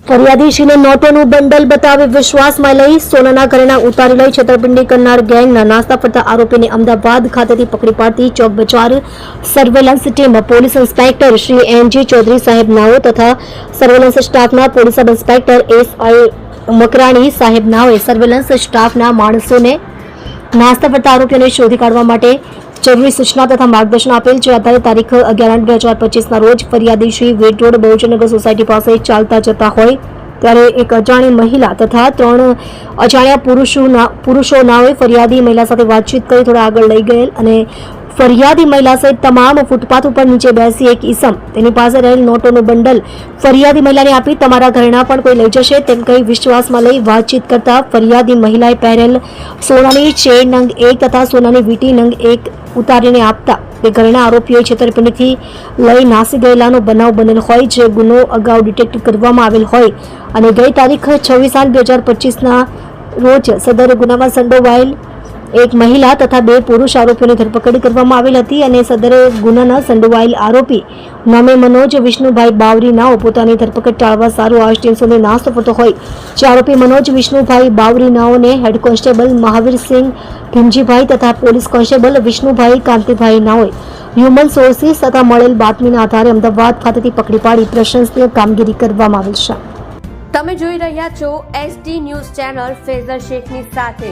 ફરિયાદીશીને નોટોનું bundle બતાવી વિશ્વાસમાં લઈ સોનાના ઘરેણાં ઉતારી લઈ છેતરપિંડી કરનાર ગેંગના નાસ્તા ફરતા આરોપીને અમદાવાદ ખાતેથી પકડી પાડતી Chowk Bazaar surveillance team police inspector Shri N G Chaudhary સાહેબ નાઓ તથા સર્વેલન્સ સ્ટાફના police sub inspector SI Makrani સાહેબ નાઓએ સર્વેલન્સ સ્ટાફના માણસોને નાસ્તા ફરતા આરોપીઓને શોધી કાઢવા માટે જરૂરી સૂચના તથા માર્ગદર્શન આપેલ, જે આધારે તારીખ 11/8/2025 રોજ ફરિયાદી શ્રી વેટ રોડ બહુજનનગર સોસાયટી પાસે ચાલતા જતા હોય ત્યારે એક અજાણી મહિલા તથા 3 અજાણ્યા પુરુષો નાઓએ ફરિયાદી મહિલા સાથે વાતચીત કરી થોડા આગળ લઈ ગયેલ અને ફરિયાદી મહિલા સહિત તમામ ફૂટપાથ ઉપર નીચે બેસી એક ઈસમ તેની પાસે રહેલ નોટોનું બંડલ ફરિયાદી મહિલાને આપી તમારા ઘરેણાં પણ કોઈ લઈ જશે તેમ કહી વિશ્વાસમાં લઈ વાતચીત કરતા ફરિયાદી મહિલાએ પહેરેલ સોનાની ચેન નંગ 1 તથા સોનાની વીંટી નંગ 1 ઉતારીને આપતા તે ઘરેણાં આરોપીઓએ છેતરપિંડીથી લઈ નાસી ગયેલાનો બનાવ બનેલ હોય, જે ગુનો અગાઉ ડિટેક્ટ કરવામાં આવેલ હોય અને ગઈ તારીખ 26/8/2025 રોજ સદર ગુનામાં સંડોવાયેલ એક મહિલા તથા 2 પુરુષ આરોપીઓની ધરપકડ કરવામાં આવેલ હતી અને સદર ગુનાના સંડોવાયેલ આરોપી નામે મનોજ વિષ્ણુભાઈ બાવરી નાઓ પોતાની ધરપકડ ટાળવા સારું આશ ટીમસોને નાસ્તો ફરતો હોય, જે આરોપી મનોજ વિષ્ણુભાઈ બાવરી નાઓને હેડ કોન્સ્ટેબલ મહાવીરસિંહ ભીમજીભાઈ તથા પોલીસ કોન્સ્ટેબલ વિષ્ણુભાઈ કાંતિભાઈ નાઓએ હ્યુમન સોર્સિસ તથા મળેલ બાતમીના આધારે અમદાવાદ ખાતેથી પકડી પાડી પ્રશંસનીય કામગીરી કરવામાં આવેલ છે. તમે જોઈ રહ્યા છો SD ન્યૂઝ ચેનલ ફેઝર શેખની સાથે.